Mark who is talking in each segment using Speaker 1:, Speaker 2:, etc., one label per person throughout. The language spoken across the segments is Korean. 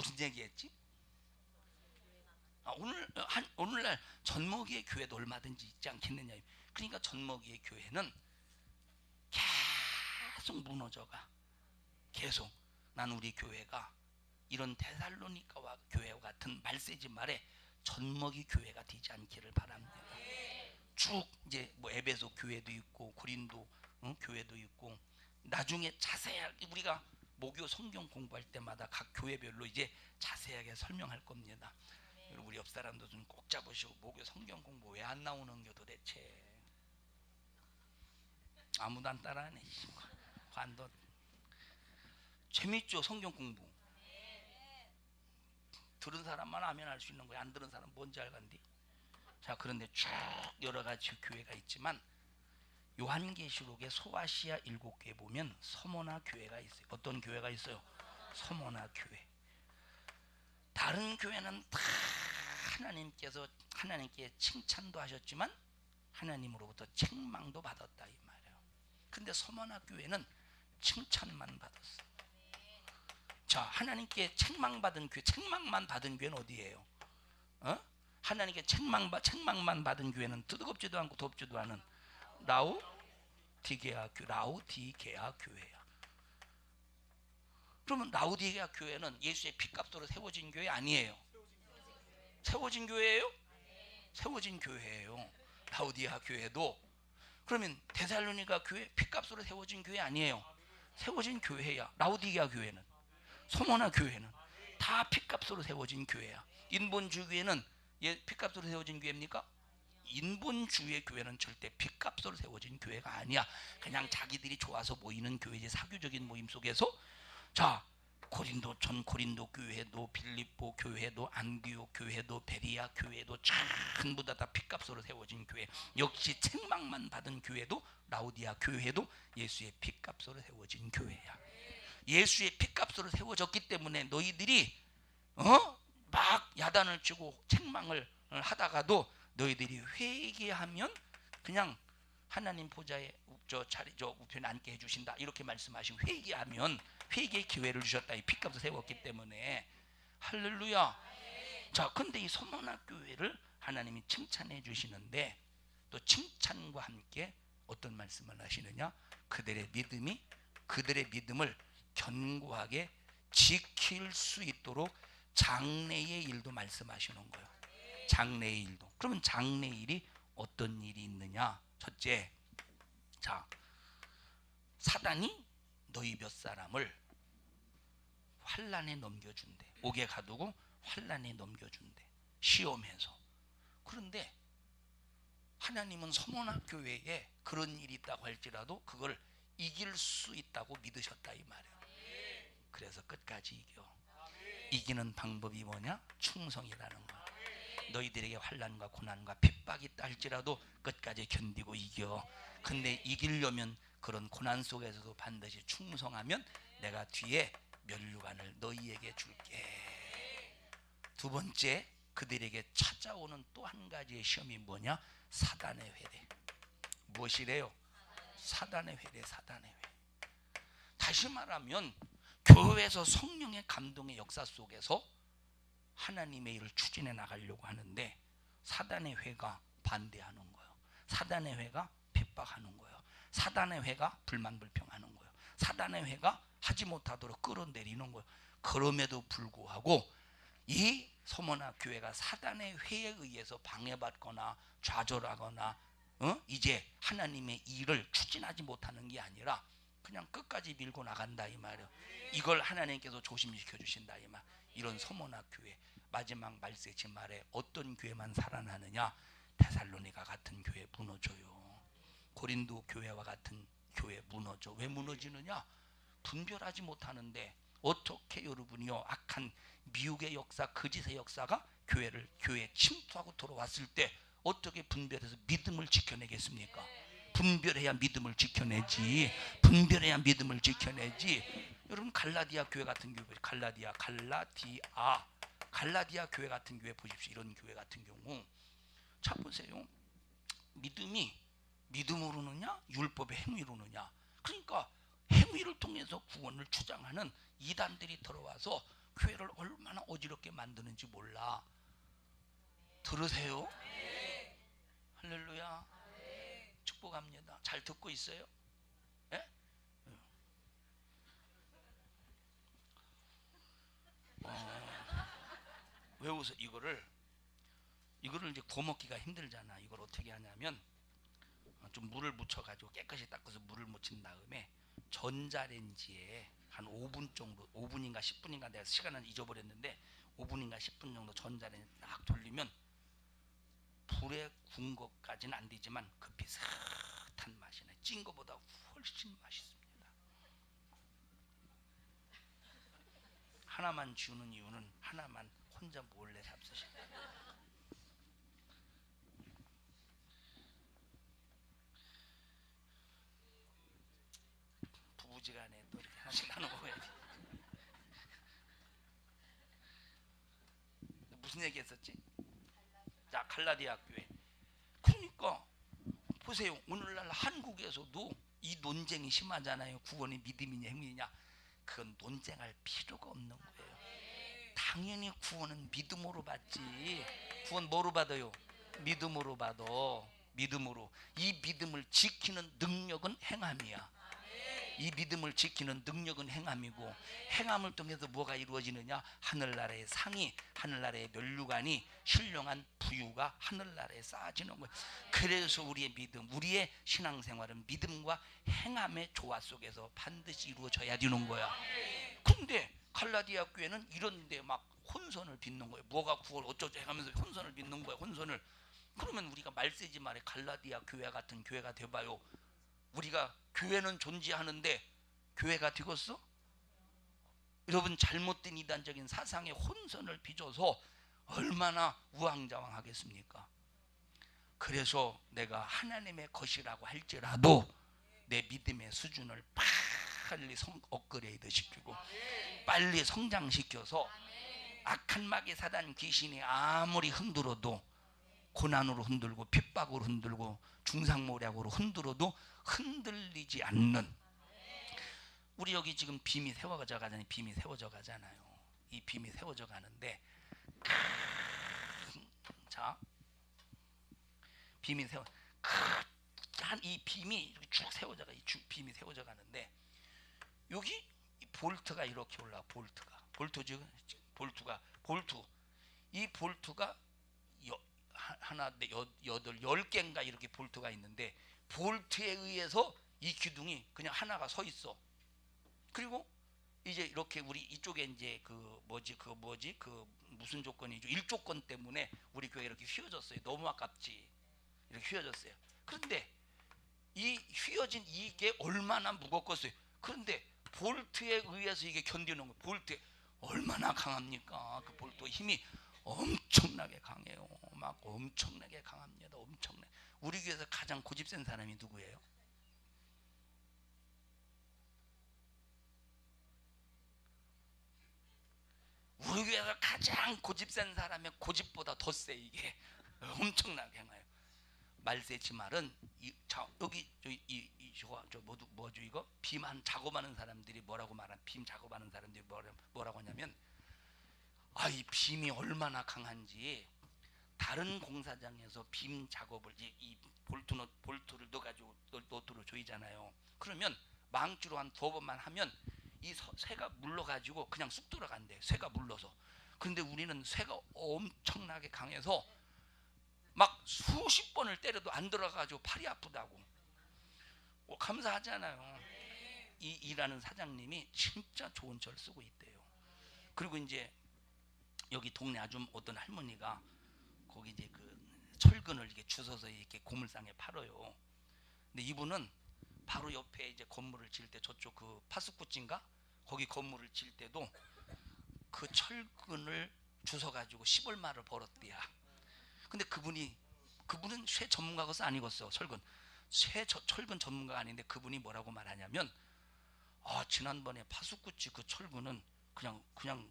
Speaker 1: 무슨 얘기했지? 오늘날 젖먹이의 교회도 얼마든지 있지 않겠느냐. 그러니까 젖먹이의 교회는 계속 무너져가. 계속. 난 우리 교회가 이런 데살로니가와 교회와 같은 말세지 말에 젖먹이 교회가 되지 않기를 바랍니다. 쭉 이제 뭐 에베소 교회도 있고 고린도 교회도 있고, 나중에 자세하게 우리가 목요 성경 공부할 때마다 각 교회별로 이제 자세하게 설명할 겁니다. 우리 옆 사람도 좀 꼭 잡으시고, 목요 성경 공부 왜 안 나오는 겨 도대체. 아무도 안 따라하네. 관도 재밌죠 성경 공부. 들은 사람만 하면 할 수 있는 거야. 안 들은 사람 뭔지 알간디. 자, 그런데 쭉 여러 가지 교회가 있지만 요한계시록의 소아시아 7교회 보면 서머나 교회가 있어요. 어떤 교회가 있어요? 서머나 교회. 다른 교회는 다 하나님께 칭찬도 하셨지만 하나님으로부터 책망도 받았다 이 말이에요. 근데 서머나 교회는 칭찬만 받았어. 자, 하나님께 책망만 받은 교회는 어디예요? 하나님께 책망만 받은 교회는 뜨겁지도 않고 덥지도 않은 라우디게아 교회야. 그러면 라우디게아 교회는 예수의 피값으로 세워진 교회 아니에요? 세워진 교회예요? 세워진 교회예요. 라우디게아 교회도. 그러면 데살로니가 교회 피값으로 세워진 교회 아니에요? 세워진 교회야. 라우디게아 교회는, 소모나 교회는 다 피값으로 세워진 교회야. 인본주의 교회는 피값으로 세워진 교회입니까? 인본주의 교회는 절대 피값으로 세워진 교회가 아니야. 그냥 자기들이 좋아서 모이는 교회지. 사교적인 모임 속에서. 자, 전 고린도 교회도 빌립보 교회도 안디옥 교회도 베리아 교회도 전부 다 피값으로 세워진 교회. 역시 책망만 받은 교회도 라우디아 교회도 예수의 피값으로 세워진 교회야. 예수의 피값으로 세워졌기 때문에 너희들이 막 야단을 치고 책망을 하다가도 너희들이 회개하면 그냥 하나님 보좌에 저 우편에 앉게 해주신다 이렇게 말씀하시고, 회개하면 회개의 기회를 주셨다. 이 피값을 세웠기 때문에. 할렐루야. 자, 근데 이 서머나 교회를 하나님이 칭찬해 주시는데 또 칭찬과 함께 어떤 말씀을 하시느냐? 그들의 믿음을 견고하게 지킬 수 있도록 장래의 일도 말씀하시는 거예요. 장래의 일도. 그러면 장래일이 어떤 일이 있느냐? 첫째, 자, 사단이 너희 몇 사람을 환난에 넘겨준대. 옥에 가두고 환난에 넘겨준대. 시험해서. 그런데 하나님은 서머나 교회에 그런 일이 있다고 할지라도 그걸 이길 수 있다고 믿으셨다 이 말이에요. 그래서 끝까지 이겨. 이기는 방법이 뭐냐? 충성이라는 거. 너희들에게 환난과 고난과 핍박이 있다 할지라도 끝까지 견디고 이겨. 근데 이기려면 그런 고난 속에서도 반드시 충성하면 내가 뒤에 면류관을 너희에게 줄게. 두 번째, 그들에게 찾아오는 또 한 가지의 시험이 뭐냐? 사단의 회례. 무엇이래요? 사단의 회례. 다시 말하면 교회에서 성령의 감동의 역사 속에서 하나님의 일을 추진해 나가려고 하는데 사단의 회가 반대하는 거예요. 사단의 회가 핍박하는 거예요. 사단의 회가 불만불평하는 거예요. 사단의 회가 하지 못하도록 끌어내리는 거예요. 그럼에도 불구하고 이 서머나 교회가 사단의 회에 의해서 방해받거나 좌절하거나 이제 하나님의 일을 추진하지 못하는 게 아니라 그냥 끝까지 밀고 나간다 이 말이에요. 이걸 하나님께서 조심시켜 주신다 이 말. 이런 서머나 교회, 마지막 말세지 말에 어떤 교회만 살아나느냐? 데살로니가 같은 교회 무너져요. 고린도 교회와 같은 교회 무너져. 왜 무너지느냐? 분별하지 못하는데 어떻게 여러분이요 악한 미혹의 역사, 거짓의 역사가 교회에 침투하고 들어왔을 때 어떻게 분별해서 믿음을 지켜내겠습니까? 분별해야 믿음을 지켜내지. 여러분 갈라디아 교회 같은 교회, 갈라디아 교회 같은 교회 보십시오. 이런 교회 같은 경우 자 보세요. 믿음이 믿음으로느냐 율법의 행위로느냐. 그러니까 행위를 통해서 구원을 주장하는 이단들이 들어와서 교회를 얼마나 어지럽게 만드는지 몰라. 들으세요? 할렐루야. 축복합니다. 잘 듣고 있어요? 예? 왜 웃어? 이거를 이제 구워 먹기가 힘들잖아. 이걸 어떻게 하냐면 좀 물을 묻혀가지고 깨끗이 닦아서 물을 묻힌 다음에 전자레인지에 한 5분 정도, 5분인가 10분인가 내가 시간은 잊어버렸는데 5분인가 10분 정도 전자레인지 딱 돌리면 불에 구운 것까지는 안 되지만 그 비슷한 맛이 나요. 찐 거보다 훨씬 맛있습니다. 하나만 주는 이유는 하나만 혼자 몰래 잡수시는 부부지간에 또 이렇게 하나씩 나눠 먹어야지. 무슨 얘기 했었지? 자, 갈라디아 교회. 그러니까 보세요. 오늘날 한국에서도 이 논쟁이 심하잖아요. 구원이 믿음이냐 행위냐. 그건 논쟁할 필요가 없는 거예요. 당연히 구원은 믿음으로 받지. 구원 뭐로 받아요? 믿음으로 받아. 믿음으로. 이 믿음을 지키는 능력은 행함이야. 이 믿음을 지키는 능력은 행함이고, 행함을 통해서 뭐가 이루어지느냐? 하늘나라의 상이, 하늘나라의 면류관이, 신령한 부유가 하늘나라에 쌓아지는 거예요. 그래서 우리의 믿음, 우리의 신앙생활은 믿음과 행함의 조화 속에서 반드시 이루어져야 되는 거야. 근데 갈라디아 교회는 이런데 막 혼선을 빚는 거예요. 뭐가 구원 어쩌죠 해가면서 혼선을 빚는 거예요. 혼선을. 그러면 우리가 말세지 말에 갈라디아 교회 같은 교회가 돼봐요. 우리가 교회는 존재하는데 교회가 되겠어? 여러분, 잘못된 이단적인 사상의 혼선을 빚어서 얼마나 우왕좌왕하겠습니까? 그래서 내가 하나님의 것이라고 할지라도 내 믿음의 수준을 빨리 업그레이드 시키고 빨리 성장시켜서 악한 마귀 사단 귀신이 아무리 흔들어도, 고난으로 흔들고 핍박으로 흔들고 중상모략으로 흔들어도 흔들리지 않는, 우리 여기 지금 빔이 세워져 가잖아요. 빔이 세워져 가잖아요. 이 빔이 세워져 가는데, 자, 빔이 세워 이 빔이 쭉 세워져 가, 이 빔이 세워져 가는데 여기 이 볼트가 이렇게 올라가. 볼트가 이 볼트가 하나, 여덟, 10개인가 이렇게 볼트가 있는데, 볼트에 의해서 이 기둥이 그냥 하나가 서 있어. 그리고 이제 이렇게 우리 이쪽에 이제 그 무슨 조건이죠? 일조건 때문에 우리 교회 이렇게 휘어졌어요. 너무 아깝지. 이렇게 휘어졌어요. 그런데 이 휘어진 이게 얼마나 무겁겠어요. 그런데 볼트에 의해서 이게 견디는 거예요. 볼트에 얼마나 강합니까? 그 볼트 힘이 엄청나게 강해요. 막 엄청나게 강합니다. 엄청나게. 우리 교회에서 가장 고집센 사람이 누구예요? 우리 교회에서 가장 고집센 사람의 고집보다 더 세. 이게 엄청나게 강해요. 말세지 말은 여기 뭐죠 이거? 빔한 작업하는 사람들이 뭐라고 말한? 빔 작업하는 사람들이 뭐라고 하냐면, 이 빔이 얼마나 강한지 다른 공사장에서 빔 작업을 이 볼트를 넣어가지고 노트로 조이잖아요. 그러면 망치로 한 2번만 하면 이 쇠가 물러가지고 그냥 쑥 들어간대. 쇠가 물러서. 그런데 우리는 쇠가 엄청나게 강해서 막 수십 번을 때려도 안 들어가가지고 팔이 아프다고. 감사하잖아요. 이 일하는 사장님이 진짜 좋은 절 쓰고 있대요. 그리고 이제 여기 동네 아줌 어떤 할머니가 거기 이제 그 철근을 이렇게 주워서 이렇게 고물상에 팔아요. 근데 이분은 바로 옆에 이제 건물을 지을 때, 저쪽 그 파수꾼인가 거기 건물을 지을 때도 그 철근을 주워 가지고 10얼마를 벌었대야. 근데 그분은 쇠 전문가겠어 아니겠어? 철근 전문가가 아닌데 그분이 뭐라고 말하냐면, 지난번에 파수꾼지 그 철근은 그냥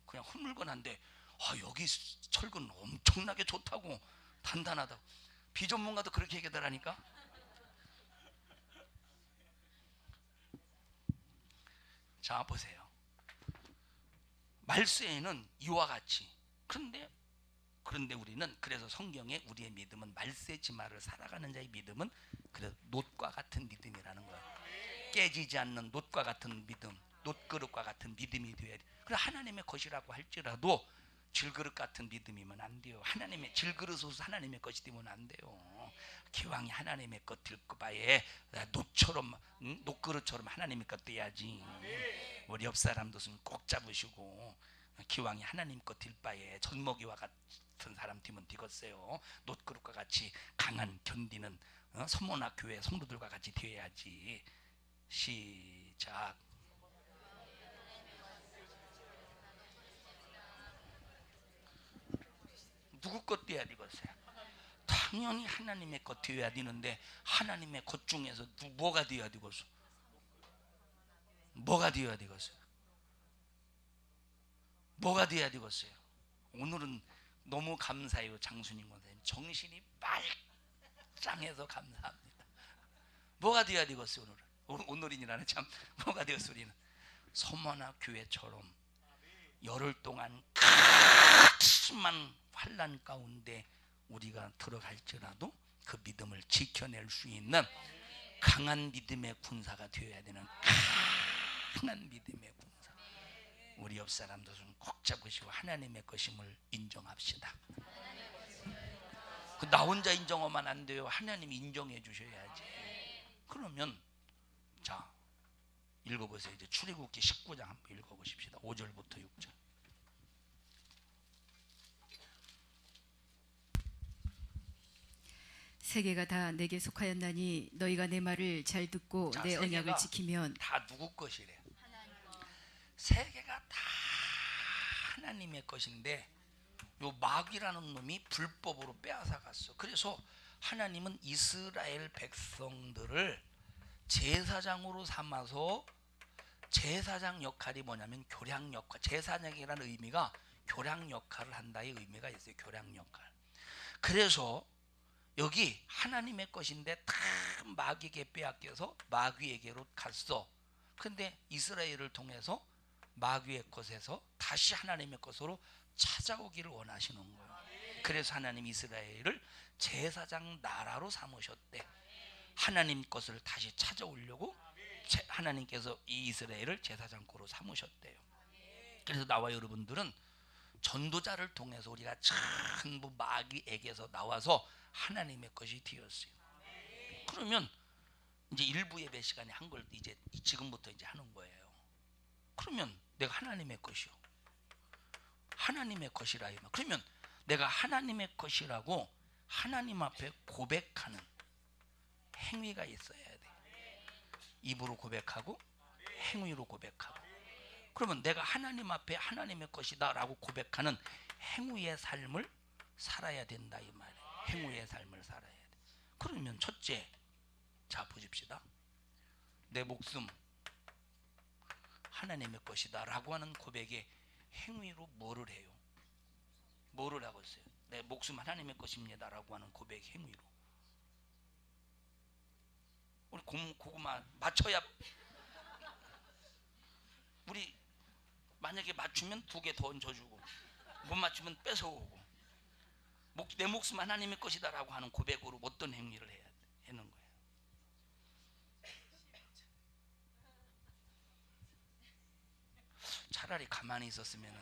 Speaker 1: 흐물건한데 여기 철근 엄청나게 좋다고, 단단하다고. 비전문가도 그렇게 얘기하더라니까. 자, 보세요. 말세에는 이와 같이. 그런데 우리는, 그래서 성경에 우리의 믿음은 말세지마를 살아가는 자의 믿음은 그래서 놋과 같은 믿음이라는 거예요. 깨지지 않는 놋과 같은 믿음, 놋그릇과 같은 믿음이 되어야 돼. 그래, 하나님의 것이라고 할지라도 질그릇 같은 믿음이면 안 돼요. 하나님의 질그릇으로서 하나님의 것이 되면 안 돼요. 기왕이 하나님의 것 될 바에 놋처럼, 놋그릇처럼 하나님의 것 돼야지. 우리 옆 사람도 꼭 잡으시고, 기왕이 하나님 것 될 바에 젖먹이와 같은 사람 되면 되겠어요. 놋그릇과 같이 강한 견디는 서문화 교회 성도들과 같이 되어야지. 시작. 누구 것 돼야 되겠어요? 당연히 하나님의 것 되어야 되는데, 하나님의 것 중에서 뭐가 되어야 되겠어? 뭐가 되어야 되겠어요? 뭐가 되어야 되겠어요? 오늘은 너무 감사해요. 장순임 권사님 정신이 말짱해서 감사합니다. 뭐가 되어야 되겠어요? 오늘이라는 참 뭐가 되었어? 우리는 서머나 교회처럼 열흘 동안 심한 환난 가운데 우리가 들어갈지라도 그 믿음을 지켜낼 수 있는 강한 믿음의 군사가 되어야 되는 강한 믿음의 군사. 우리 옆 사람도 좀 꼭 잡으시고 하나님의 것임을 인정합시다. 나 혼자 인정하면 안 돼요. 하나님이 인정해 주셔야지. 그러면 자, 읽어보세요. 이제 출애굽기 19장 한번 읽어보십시다. 5절부터 6절.
Speaker 2: 세계가 다 내게 속하였나니 너희가 내 말을 잘 듣고
Speaker 1: 자,
Speaker 2: 내 언약을 지키면.
Speaker 1: 다 누구 것이래? 세계가 다 하나님의 것인데 요 마귀라는 놈이 불법으로 빼앗아 갔어. 그래서 하나님은 이스라엘 백성들을 제사장으로 삼아서, 제사장 역할이 뭐냐면 교량 역할, 제사장이라는 의미가 교량 역할을 한다의 의미가 있어요. 교량 역할. 그래서 여기 하나님의 것인데 다 마귀에게 빼앗겨서 마귀에게로 갔어. 근데 이스라엘을 통해서 마귀의 것에서 다시 하나님의 것으로 찾아오기를 원하시는 거예요. 그래서 하나님 이스라엘을 제사장 나라로 삼으셨대. 하나님 것을 다시 찾아오려고 하나님께서 이 이스라엘을 제사장고로 삼으셨대요. 그래서 나와 여러분들은 전도자를 통해서 우리가 전부 마귀에게서 나와서 하나님의 것이 되었어요. 그러면 이제 일부 예배 시간에 한 걸 이제 지금부터 이제 하는 거예요. 그러면 내가 하나님의 것이요, 하나님의 것이라 이만. 그러면 내가 하나님의 것이라고 하나님 앞에 고백하는 행위가 있어야 돼. 입으로 고백하고 행위로 고백하고. 그러면 내가 하나님 앞에 하나님의 것이다라고 고백하는 행위의 삶을 살아야 된다 이 말이에요. 행위의 삶을 살아야 돼. 그러면 첫째, 자 보십시다. 내 목숨 하나님의 것이다라고 하는 고백에 행위로 뭐를 해요? 뭐를 하고 있어요? 내 목숨 하나님의 것입니다라고 하는 고백 행위로. 우리 고구마 맞춰야, 우리 만약에 맞추면 2개 더 얹어주고, 못 맞추면 뺏어오고. 내 목숨 하나님의 것이다라고 하는 고백으로 어떤 행위를 해야 하는 거예요? 차라리 가만히 있었으면.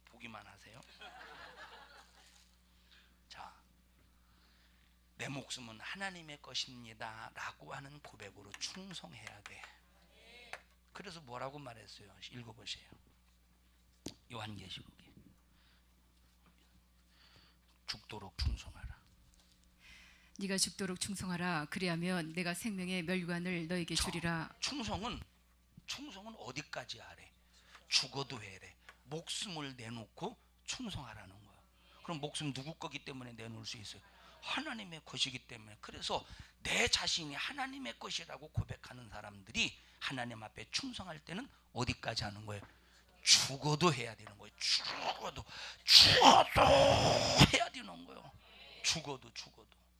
Speaker 1: 보기만 하세요. 자, 내 목숨은 하나님의 것입니다 라고 하는 고백으로 충성해야 돼. 그래서 뭐라고 말했어요? 읽어보세요. 요한계시록에 죽도록 충성하라.
Speaker 2: 네가 죽도록 충성하라. 그리하면 내가 생명의 멸관을 너에게 주리라.
Speaker 1: 충성은 어디까지 하래? 죽어도 해래. 목숨을 내놓고 충성하라는 거야. 그럼 목숨 누구 거기 때문에 내놓을 수 있어요? 하나님의 것이기 때문에. 그래서 내 자신이 하나님의 것이라고 고백하는 사람들이 하나님 앞에 충성할 때는 어디까지 하는 거예요? 죽어도 해야 되는 거예요. 죽어도 해야 되는 거예요.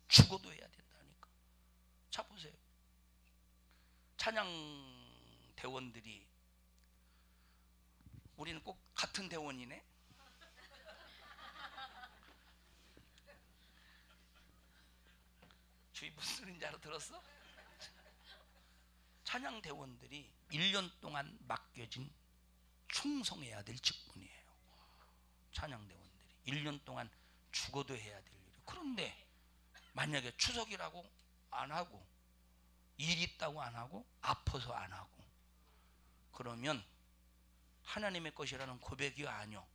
Speaker 1: 죽어도 해야 된다니까. 자 보세요. 찬양 대원들이 우리는 꼭 같은 대원이네. 주의 무슨 소리인지 알아들었어? 찬양 대원들이 1년 동안 맡겨진 충성해야 될 직분이에요. 찬양 대원들이 1년 동안 죽어도 해야 될 일이에요. 그런데 만약에 추석이라고 안 하고, 일 있다고 안 하고, 아파서 안 하고, 그러면 하나님의 것이라는 고백이 아니요.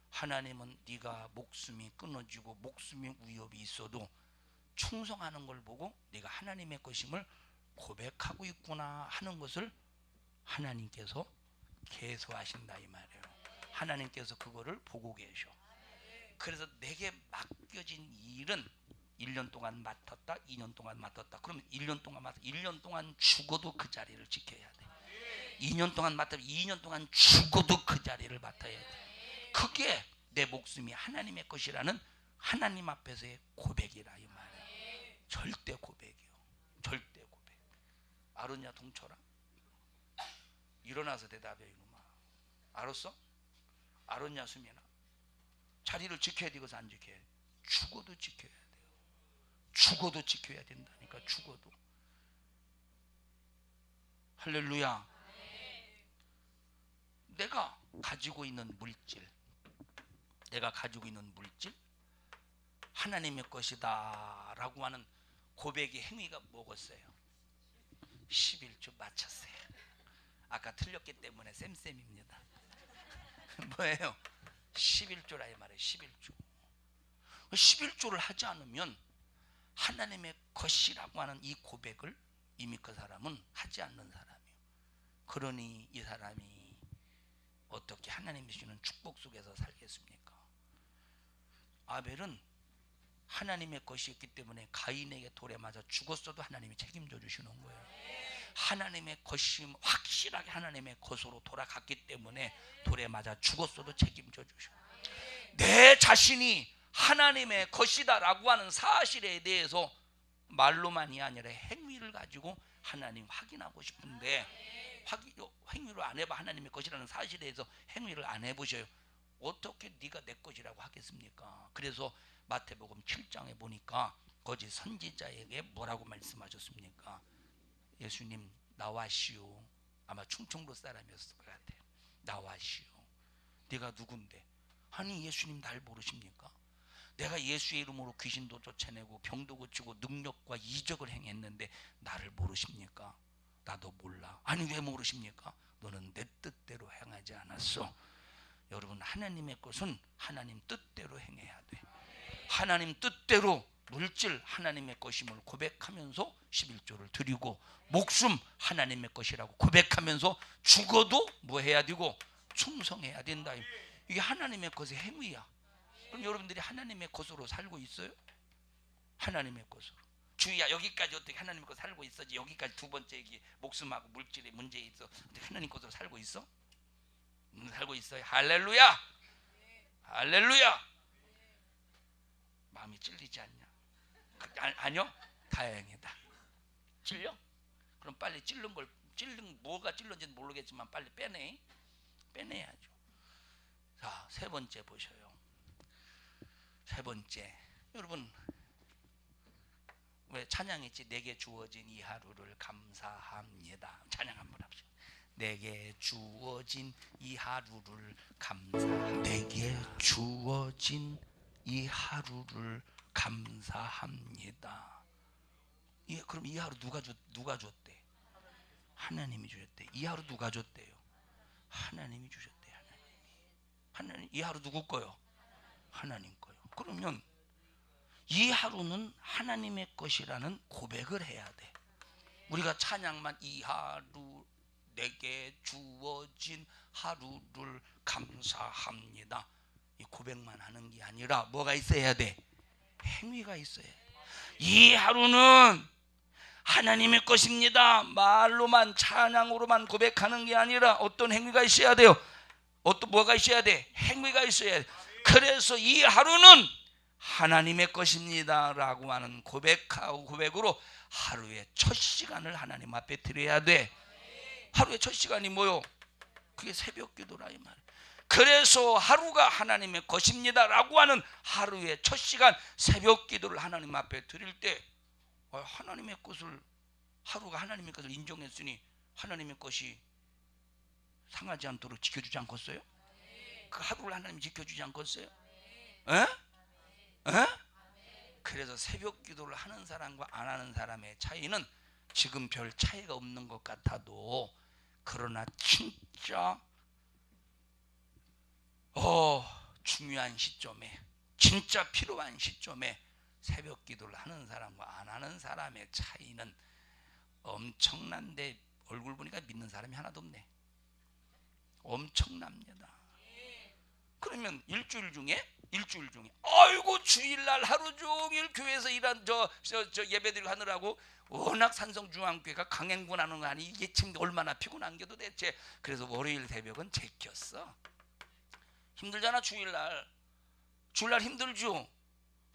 Speaker 1: 하나님은 네가 목숨이 끊어지고 목숨의 위협이 있어도 충성하는 걸 보고 네가 하나님의 것임을 고백하고 있구나 하는 것을 하나님께서 계속하신다 이 말이에요. 하나님께서 그거를 보고 계셔. 그래서 내게 맡겨진 일은 1년 동안 맡았다, 2년 동안 맡았다. 그러면 1년 동안 맡았다. 1년 동안 죽어도 그 자리를 지켜야 돼. 2년 동안 맡았다. 2년 동안 죽어도 그 자리를 맡아야 돼. 그게 내 목숨이 하나님의 것이라는 하나님 앞에서의 고백이라 이 말이에요. 절대 고백이요. 절대 고백. 알았냐 동철아? 일어나서 대답해 이놈아. 알았어? 알았냐 수민아? 자리를 지켜야 되고서 안 지켜야 돼. 죽어도 지켜야 돼요. 죽어도 지켜야 된다니까. 죽어도. 할렐루야. 내가 가지고 있는 물질, 내가 가지고 있는 물질 하나님의 것이다 라고 하는 고백의 행위가 뭐겠어요? 11조 맞췄어요. 아까 틀렸기 때문에 쌤쌤입니다. 뭐예요? 11조라 이 말이에요. 11조. 11조를 하지 않으면 하나님의 것이라고 하는 이 고백을 이미 그 사람은 하지 않는 사람이에요. 그러니 이 사람이 어떻게 하나님이 주시는 축복 속에서 살겠습니까? 아벨은 하나님의 것이었기 때문에 가인에게 돌에 맞아 죽었어도 하나님이 책임져 주시는 거예요. 하나님의 것임 확실하게 하나님의 것으로 돌아갔기 때문에 돌에 맞아 죽었어도 책임져 주셔. 내 자신이 하나님의 것이다라고 하는 사실에 대해서 말로만이 아니라 행위를 가지고 하나님 확인하고 싶은데 행위를 안 해봐. 하나님의 것이라는 사실에 대해서 행위를 안 해보셔요. 어떻게 네가 내 것이라고 하겠습니까? 그래서 마태복음 7장에 보니까 거짓 선지자에게 뭐라고 말씀하셨습니까? 예수님 나와시오. 아마 충청도 사람이었을 것 같아요. 나와시오. 네가 누군데? 아니 예수님 날 모르십니까? 내가 예수의 이름으로 귀신도 쫓아내고 병도 고치고 능력과 이적을 행했는데 나를 모르십니까? 나도 몰라. 아니 왜 모르십니까? 너는 내 뜻대로 행하지 않았어. 여러분 하나님의 것은 하나님 뜻대로 행해야 돼. 하나님 뜻대로 물질 하나님의 것임을 고백하면서 11조를 드리고 목숨 하나님의 것이라고 고백하면서 죽어도 뭐 해야 되고 충성해야 된다. 이게 하나님의 것의 행위야. 그럼 여러분들이 하나님의 것으로 살고 있어요? 하나님의 것으로. 주야 여기까지 어떻게 하나님 것 살고 있어지? 여기까지 두 번째 얘기 목숨하고 물질의 문제 있어. 어떻게 하나님 것으로 살고 있어? 살고 있어요. 할렐루야. 할렐루야. 마음이 찔리지 않냐? 아니요. 다행이다. 찔려? 그럼 빨리 찔른 뭐가 찔른지는 모르겠지만 빨리 빼내야죠. 자, 세 번째 보셔요. 세 번째, 여러분 왜 찬양했지? 내게 주어진 이 하루를 감사합니다. 찬양 한번 합시다. 내게 주어진 이 하루를 감사합니다. 내게 주어진 이 하루를 감사합니다. 그럼 이 하루 누가 줬대? 하나님이 주셨대. 이 하루 누가 줬대요? 하나님이 주셨대. 하나님. 이 하루 누구 거요? 하나님 거요. 그러면 이 하루는 하나님의 것이라는 고백을 해야 돼. 우리가 찬양만 이 하루 내게 주어진 하루를 감사합니다. 이 고백만 하는 게 아니라 뭐가 있어야 돼? 행위가 있어야 돼. 이 하루는 하나님의 것입니다. 말로만 찬양으로만 고백하는 게 아니라 어떤 행위가 있어야 돼요? 뭐가 있어야 돼? 행위가 있어야 돼. 그래서 이 하루는 하나님의 것입니다 라고 하는 고백으로 하루에 첫 시간을 하나님 앞에 드려야 돼. 하루에 첫 시간이 뭐요? 그게 새벽 기도라 이 말이에요. 그래서 하루가 하나님의 것입니다 라고 하는 하루의 첫 시간 새벽 기도를 하나님 앞에 드릴 때 하나님의 것을, 하루가 하나님의 것을 인정했으니 하나님의 것이 상하지 않도록 지켜주지 않겠어요? 그 하루를 하나님이 지켜주지 않겠어요? 에? 에? 그래서 새벽 기도를 하는 사람과 안 하는 사람의 차이는 지금 별 차이가 없는 것 같아도, 그러나 진짜 중요한 시점에, 진짜 필요한 시점에 새벽 기도를 하는 사람과 안 하는 사람의 차이는 엄청난데, 얼굴 보니까 믿는 사람이 하나도 없네. 엄청납니다. 그러면 일주일 중에 아이고 주일날 하루 종일 교회에서 일한 저 예배드리고 하느라고 워낙 산성중앙교회가 강행군하는 거 아니, 이게 참 얼마나 피곤한 게 도대체. 그래서 월요일 새벽은 제꼈어. 힘들잖아. 주일날 힘들죠.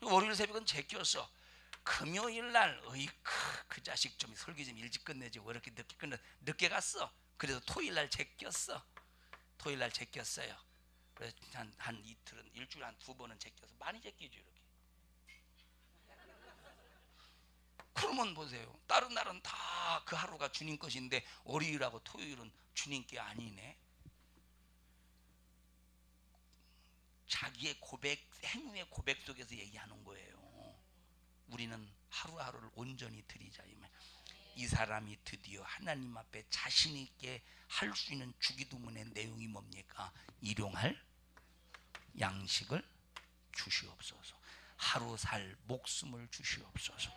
Speaker 1: 월요일 새벽은 제꼈어. 금요일날 그 자식 좀 설교 좀 일찍 끝내지 왜 이렇게 늦게 갔어. 그래서 토요일날 제꼈어. 토요일날 제꼈어요. 그래서 한 이틀은, 일주일에 한 2번은 제껴서 많이 제끼죠 이렇게. 그러면 보세요. 다른 날은 다 그 하루가 주님 것인데 월요일하고 토요일은 주님 게 아니네. 자기의 고백, 행위의 고백 속에서 얘기하는 거예요. 우리는 하루하루를 온전히 드리자 이 말. 이 사람이 드디어 하나님 앞에 자신 있게 할 수 있는 주기도문의 내용이 뭡니까? 일용할 양식을 주시옵소서. 하루 살 목숨을 주시옵소서.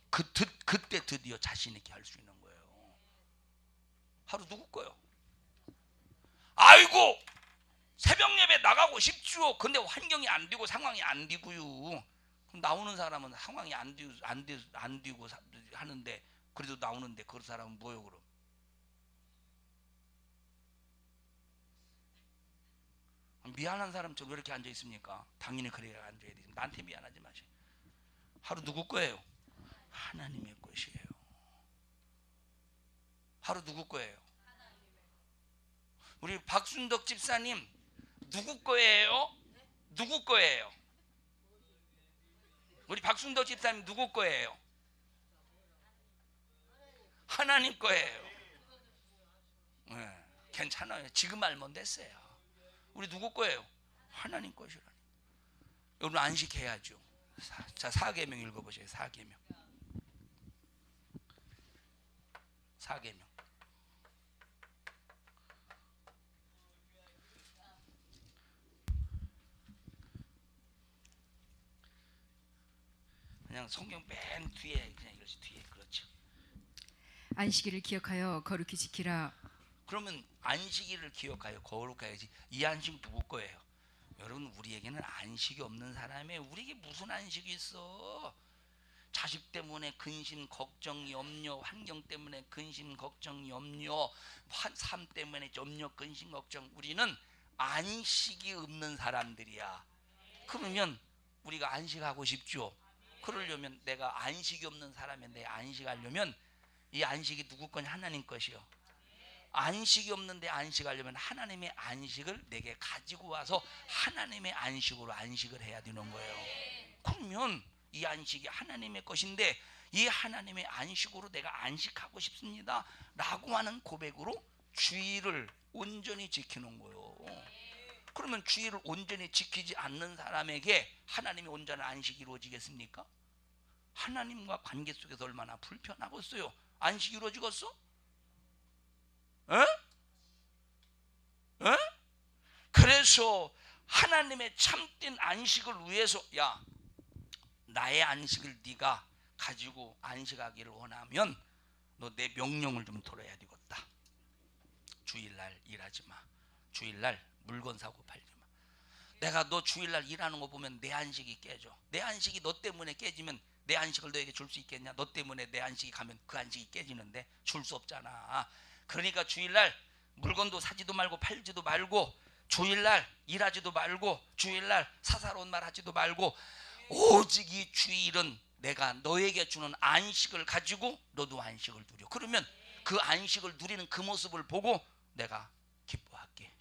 Speaker 1: 그때 드디어 자신 있게 할 수 있는 거예요. 하루 누구 거요? 아이고 새벽 예배 나가고 싶죠. 근데 환경이 안 되고 상황이 안 되고요. 그럼 나오는 사람은 상황이 안 되고 하는데 그래도 나오는데 그 사람은 뭐요 그럼? 미안한 사람처럼 왜 이렇게 앉아 있습니까? 당연히 그래야 앉아야 되지. 나한테 미안하지 마세요. 하루 누구 거예요? 하나님의 것이에요. 하루 누구 거예요? 우리 박순덕 집사님 누구 거예요? 누구 거예요? 우리 박순덕 집사님 누구 거예요? 하나님 거예요. 네, 괜찮아요. 지금 알면 됐어요. 우리 누구 거예요? 하나님 것이라니. 여러분 안식해야죠. 자, 4계명 읽어보세요. 4계명. 4계명. 그냥 성경 맨 뒤에 그냥 이것이 뒤에. 그렇죠.
Speaker 2: 안식일을 기억하여 거룩히 지키라.
Speaker 1: 그러면 안식일을 기억하여 거룩하여야지. 이 안식 누구 거예요? 여러분 우리에게는 안식이 없는 사람이에요. 우리에게 무슨 안식이 있어? 자식 때문에 근심 걱정 염려, 환경 때문에 근심 걱정 염려, 삶 때문에 염려 근심 걱정. 우리는 안식이 없는 사람들이야. 그러면 우리가 안식하고 싶죠. 그러려면 내가 안식이 없는 사람이 내 안식하려면 이 안식이 누구 거냐? 하나님 것이요. 안식이 없는데 안식하려면 하나님의 안식을 내게 가지고 와서 하나님의 안식으로 안식을 해야 되는 거예요. 그러면 이 안식이 하나님의 것인데 이 하나님의 안식으로 내가 안식하고 싶습니다 라고 하는 고백으로 주일을 온전히 지키는 거예요. 그러면 주일을 온전히 지키지 않는 사람에게 하나님의 온전한 안식이 이루어지겠습니까? 하나님과 관계 속에서 얼마나 불편하겠어요. 안식이 이루어지겠어? 에? 에? 그래서 하나님의 참된 안식을 위해서 나의 안식을 네가 가지고 안식하기를 원하면 너 내 명령을 좀 들어야 되겠다. 주일날 일하지 마. 주일날 물건 사고 팔지 마. 내가 너 주일날 일하는 거 보면 내 안식이 깨져. 내 안식이 너 때문에 깨지면 내 안식을 너에게 줄 수 있겠냐? 너 때문에 내 안식이 가면 그 안식이 깨지는데 줄 수 없잖아. 그러니까 주일날 물건도 사지도 말고 팔지도 말고, 주일날 일하지도 말고, 주일날 사사로운 말 하지도 말고, 오직 이 주일은 내가 너에게 주는 안식을 가지고 너도 안식을 누려. 그러면 그 안식을 누리는 그 모습을 보고 내가 기뻐할게.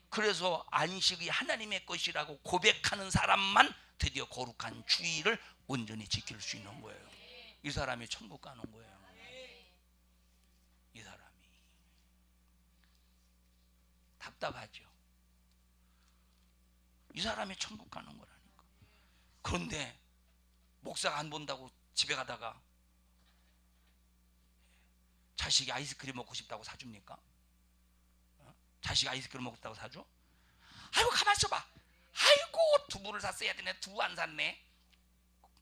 Speaker 1: 그래서 안식이 하나님의 것이라고 고백하는 사람만 드디어 거룩한 주일을 온전히 지킬 수 있는 거예요. 이 사람이 천국 가는 거예요. 이 사람이 답답하죠. 이 사람이 천국 가는 거라니까. 그런데 목사가 안 본다고 집에 가다가 자식이 아이스크림 먹고 싶다고 사줍니까? 자식이 아이스크림 먹고 싶다고 사줘? 아이고 가만 있어봐. 아이고 두부를 샀어야 되네. 두부 안 샀네.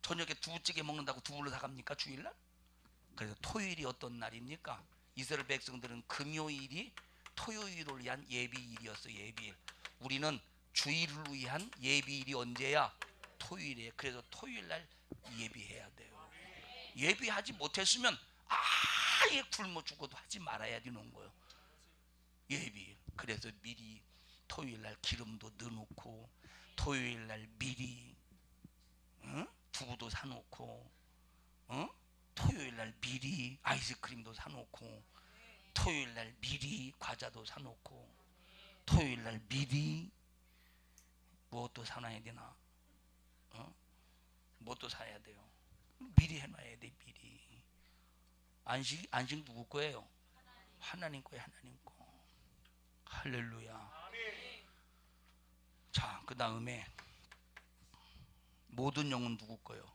Speaker 1: 저녁에 두부찌개 먹는다고 두부를 사갑니까 주일날? 그래서 토요일이 어떤 날입니까? 이스라엘 백성들은 금요일이 토요일을 위한 예비일이었어. 예비일. 우리는 주일을 위한 예비일이 언제야? 토요일에. 그래서 토요일날 예비해야 돼요. 예비하지 못했으면 아예 굶어 죽어도 하지 말아야 되는 거예요. 예비일. 그래서 미리 토요일날 기름도 넣어놓고 토요일날 미리 두부도 사놓고 토요일날 미리 아이스크림도 사놓고 토요일날 미리 과자도 사놓고 토요일날 미리 무엇도 사놔야 되나? 무엇도 사야 돼요. 미리 해놔야 돼. 미리. 안식 누구 거예요? 하나님 거예요. 하나님 거. 할렐루야. 자, 그 다음에 모든 영은 누구 거예요?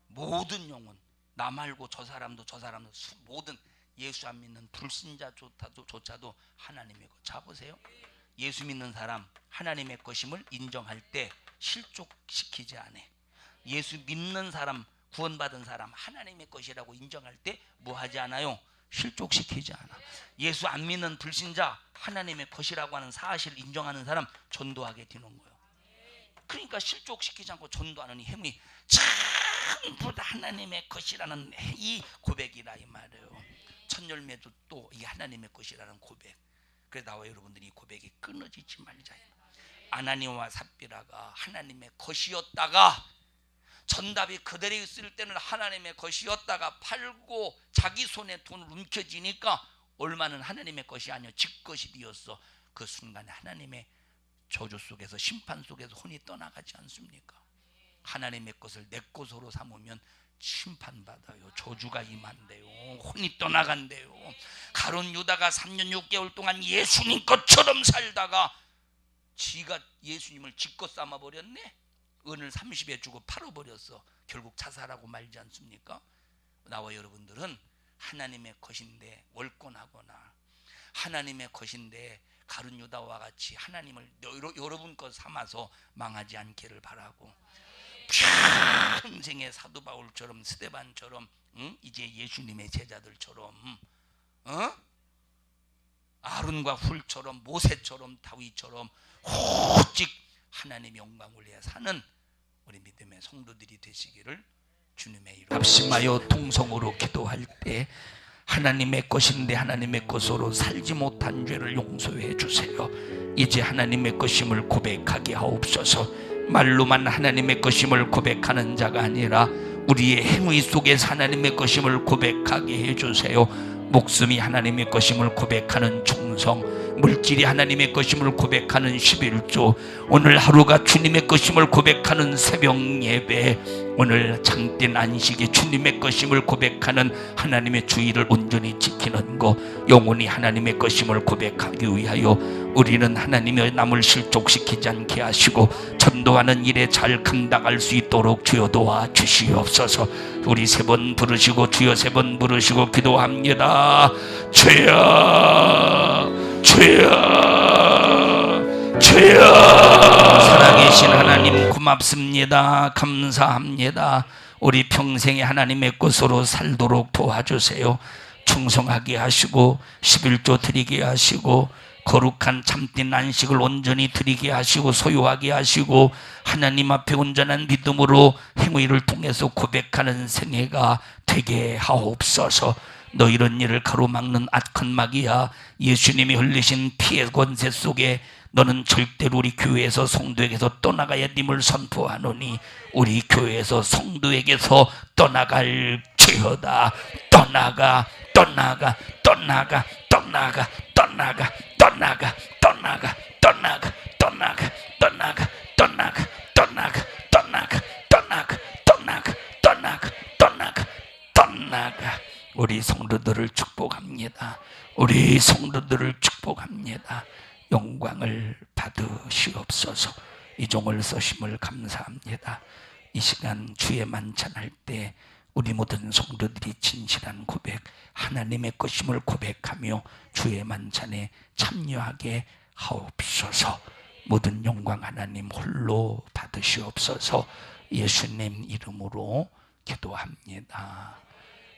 Speaker 1: 모든 영은 나 말고 저 사람도 모든 예수 안 믿는 불신자조차도 하나님의 것. 자 보세요. 예수 믿는 사람 하나님의 것임을 인정할 때 실족시키지 않아. 예수 믿는 사람 구원받은 사람 하나님의 것이라고 인정할 때 뭐 하지 않아요? 실족시키지 않아. 예수 안 믿는 불신자 하나님의 것이라고 하는 사실을 인정하는 사람 전도하게 되는 거예요. 그러니까 실족시키지 않고 전도하는 이 행위 전부 다 하나님의 것이라는 이 고백이라 이 말이에요. 첫 열매도 또 이 하나님의 것이라는 고백. 그래서 나와 여러분들이 이 고백이 끊어지지 말자. 아나니아와 삽비라가 하나님의 것이었다가 전답이 그대로 있을 때는 하나님의 것이었다가 팔고 자기 손에 돈을 움켜쥐니까 얼마는 하나님의 것이 아니요 지 것이 되었어. 그 순간에 하나님의 저주 속에서 심판 속에서 혼이 떠나가지 않습니까? 하나님의 것을 내 것으로 삼으면 심판받아요. 저주가 임한대요. 혼이 떠나간대요. 가룟 유다가 3년 6개월 동안 예수님 것처럼 살다가 지가 예수님을 지껏 삼아버렸네. 은을 30에 주고 팔아버렸어. 결국 자살하고 말지 않습니까? 나와 여러분들은 하나님의 것인데 월권하거나 하나님의 것인데 가룟 유다와 같이 하나님을 여러분 것 삼아서 망하지 않기를 바라고, 평생의 사도 바울처럼 스데반처럼 이제 예수님의 제자들처럼 아론과 훌처럼 모세처럼 다윗처럼 오직 하나님의 영광을 위해 사는 우리 믿음의 성도들이 되시기를 주님의 이름으로 합심하여 통성으로 기도할 때 하나님의 것인데 하나님의 것으로 살지 못한 죄를 용서해 주세요. 이제 하나님의 것임을 고백하게 하옵소서. 말로만 하나님의 것임을 고백하는 자가 아니라 우리의 행위 속에서 하나님의 것임을 고백하게 해주세요. 목숨이 하나님의 것임을 고백하는 충성, 물질이 하나님의 것임을 고백하는 11조, 오늘 하루가 주님의 것임을 고백하는 새벽 예배, 오늘 장된 안식이 주님의 것임을 고백하는 하나님의 주의를 온전히 지키는 것, 영원히 하나님의 것임을 고백하기 위하여 우리는 하나님의 남을 실족시키지 않게 하시고 전도하는 일에 잘 감당할 수 있도록 주여 도와 주시옵소서. 우리 3번 부르시고 주여 3번 부르시고 기도합니다. 주여 주여 주여. 살아계신 하나님 고맙습니다. 감사합니다. 우리 평생에 하나님의 것으로 살도록 도와주세요. 충성하게 하시고 11조 드리게 하시고 거룩한 참된 안식을 온전히 드리게 하시고 소유하게 하시고 하나님 앞에 온전한 믿음으로 행위를 통해서 고백하는 생애가 되게 하옵소서. 너 이런 일을 가로막는 악한 마귀야, 예수님이 흘리신 피의 권세 속에 너는 절대로 우리 교회에서 성도에게서 떠나가야 님을 선포하노니 우리 교회에서 성도에게서 떠나갈지어다. 떠나가 떠나가 떠나가 떠나가 떠나가 떠나가 떠나가 떠나가 떠나가 떠나가 떠나가 떠나가 떠나가 떠나가 떠나가 떠나가 떠나가 떠나가. 우리 성도들을 축복합니다. 우리 성도들을 축복합니다. 영광을 받으시옵소서. 이 종을 써심을 감사합니다. 이 시간 주의 만찬할 때 우리 모든 성도들이 진실한 고백, 하나님의 것임을 고백하며 주의 만찬에 참여하게 하옵소서. 모든 영광 하나님 홀로 받으시옵소서. 예수님 이름으로 기도합니다.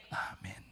Speaker 1: 아멘.